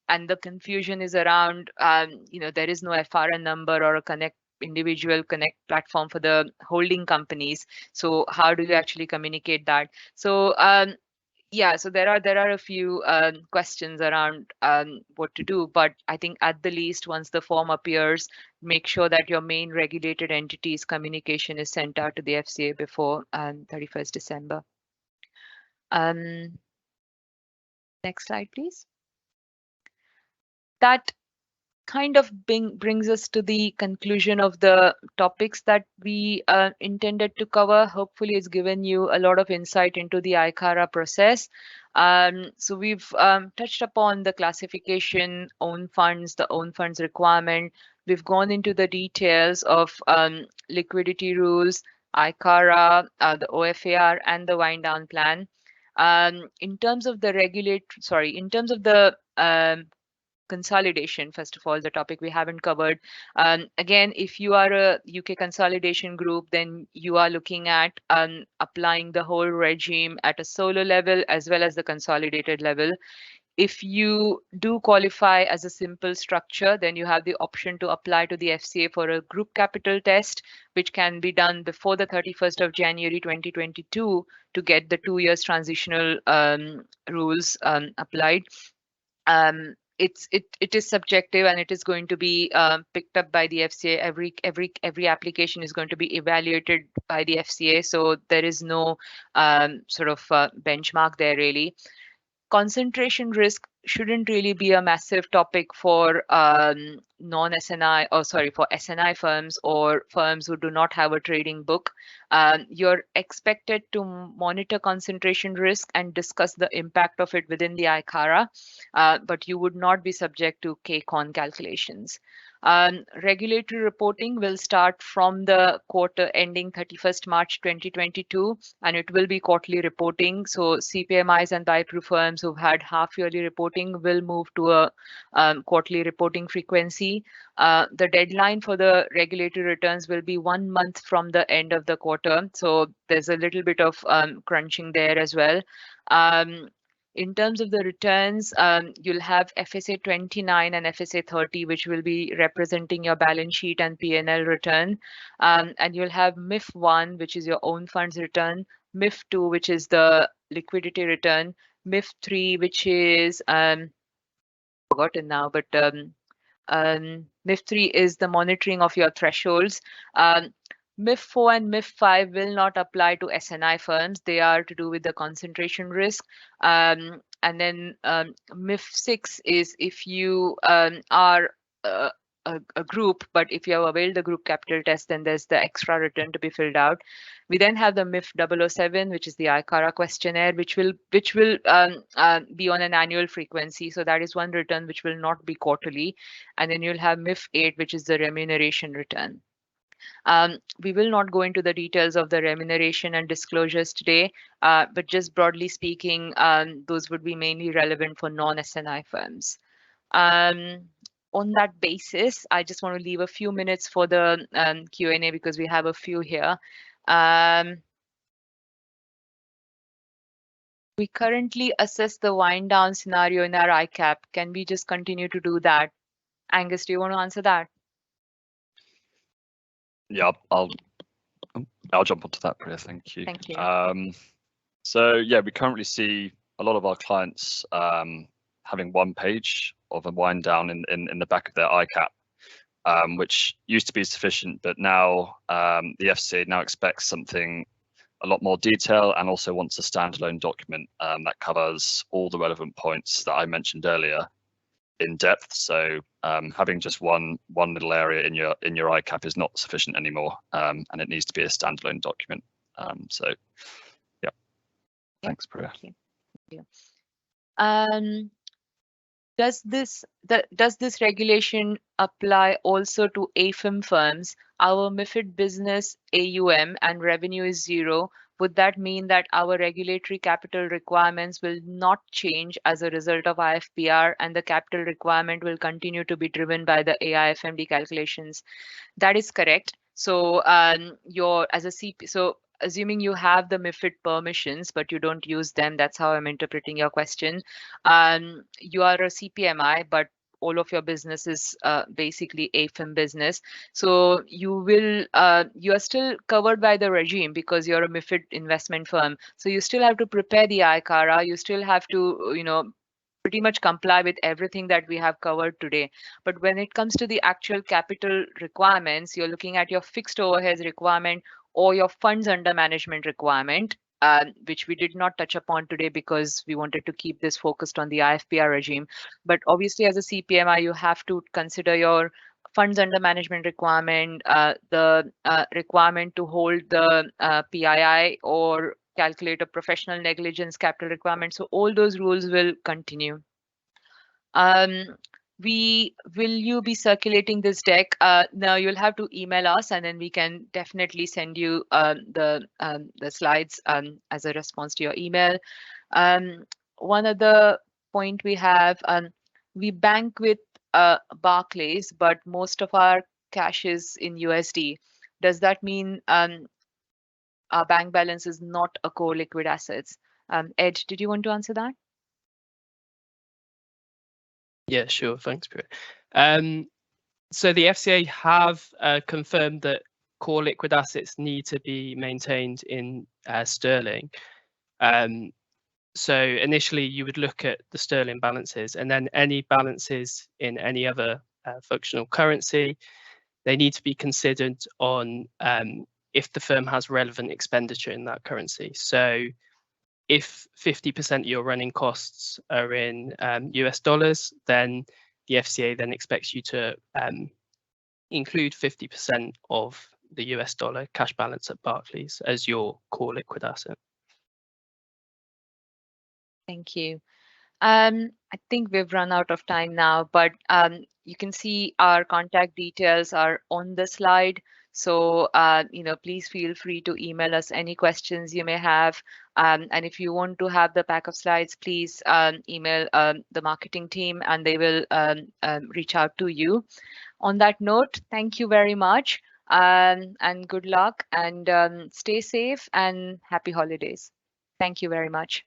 And the confusion is around, there is no FRN number or a individual connect platform for the holding companies. So how do you actually communicate that? So yeah, so there are a few questions around what to do, but I think at the least, once the form appears, make sure that your main regulated entity's communication is sent out to the FCA before 31st December. Next slide, please. That kind of brings us to the conclusion of the topics that we intended to cover. Hopefully, it's given you a lot of insight into the ICARA process. So we've touched upon the classification, own funds, the own funds requirement. We've gone into the details of liquidity rules, ICARA, the OFAR, and the wind down plan. In terms of the consolidation, first of all, the topic we haven't covered. Again, if you are a UK consolidation group, then you are looking at applying the whole regime at a solo level as well as the consolidated level. If you do qualify as a simple structure, then you have the option to apply to the FCA for a group capital test, which can be done before the 31st of January 2022 to get the 2 years transitional rules applied. it is subjective, and it is going to be picked up by the FCA. Every application is going to be evaluated by the FCA, so there is no sort of benchmark there really. Concentration risk shouldn't really be a massive topic for non-SNI, or sorry, for SNI firms or firms who do not have a trading book. You're expected to monitor concentration risk and discuss the impact of it within the ICARA, but you would not be subject to KCON calculations. Regulatory reporting will start from the quarter ending 31st March 2022, and it will be quarterly reporting. So CPMIs and buy-proof firms who've had half-yearly reporting will move to a quarterly reporting frequency. The deadline for the regulatory returns will be 1 month from the end of the quarter. So there's a little bit of crunching there as well. In terms of the returns, you'll have FSA 29 and FSA 30, which will be representing your balance sheet and P&L return. And you'll have MIF 1, which is your own funds return, MIF 2, which is the liquidity return, MIF 3, which is forgotten now, but MIF 3 is the monitoring of your thresholds. MIF 4 and MIF 5 will not apply to SNI firms. They are to do with the concentration risk. And then MIF 6 is if you are a group, but if you have availed the group capital test, then there's the extra return to be filled out. We then have the MIF 007, which is the ICARA questionnaire, which will be on an annual frequency. So that is one return which will not be quarterly. And then you'll have MIF 8, which is the remuneration return. We will not go into the details of the remuneration and disclosures today, but just broadly speaking, those would be mainly relevant for non-SNI firms. On that basis, I just want to leave a few minutes for the Q&A because we have a few here. We currently assess the wind down scenario in our ICAP. Can we just continue to do that? Angus, do you want to answer that? Yeah, I'll jump onto that, Priya. Thank you. Thank you. So yeah, we currently see a lot of our clients having one page of a wind down in the back of their ICAP, which used to be sufficient, but now the FCA now expects something a lot more detail and also wants a standalone document that covers all the relevant points that I mentioned earlier in depth. So having just one little area in your ICAP is not sufficient anymore, and it needs to be a standalone document. So yeah, thanks, Priya. Thank you. Does this regulation apply also to AIFM firms? Our MiFID business AUM and revenue is 0. Would that mean that our regulatory capital requirements will not change as a result of IFPR, and the capital requirement will continue to be driven by the AIFMD calculations? That is correct. So assuming you have the MiFID permissions, but you don't use them, that's how I'm interpreting your question. You are a CPMI, but all of your business is basically AIFM business. So you are still covered by the regime because you're a MiFID investment firm. So you still have to prepare the ICARA. You still have to, pretty much comply with everything that we have covered today. But when it comes to the actual capital requirements, you're looking at your fixed overheads requirement or your funds under management requirement, which we did not touch upon today because we wanted to keep this focused on the IFPR regime. But obviously, as a CPMI, you have to consider your funds under management requirement, the requirement to hold the PII or calculate a professional negligence capital requirement. So all those rules will continue. Will you be circulating this deck? No, you'll have to email us, and then we can definitely send you the slides as a response to your email. One other point we have, we bank with Barclays, but most of our cash is in USD. Does that mean our bank balance is not a core liquid assets? Ed, did you want to answer that? Yeah, sure. Thanks, Priya. So the FCA have confirmed that core liquid assets need to be maintained in sterling. So initially you would look at the sterling balances, and then any balances in any other functional currency, they need to be considered on if the firm has relevant expenditure in that currency. So if 50% of your running costs are in US dollars, then the FCA then expects you to include 50% of the US dollar cash balance at Barclays as your core liquid asset. Thank you. I think we've run out of time now, but you can see our contact details are on the slide. So, please feel free to email us any questions you may have. And if you want to have the pack of slides, please email the marketing team and they will reach out to you. On that note, thank you very much and good luck and stay safe and happy holidays. Thank you very much.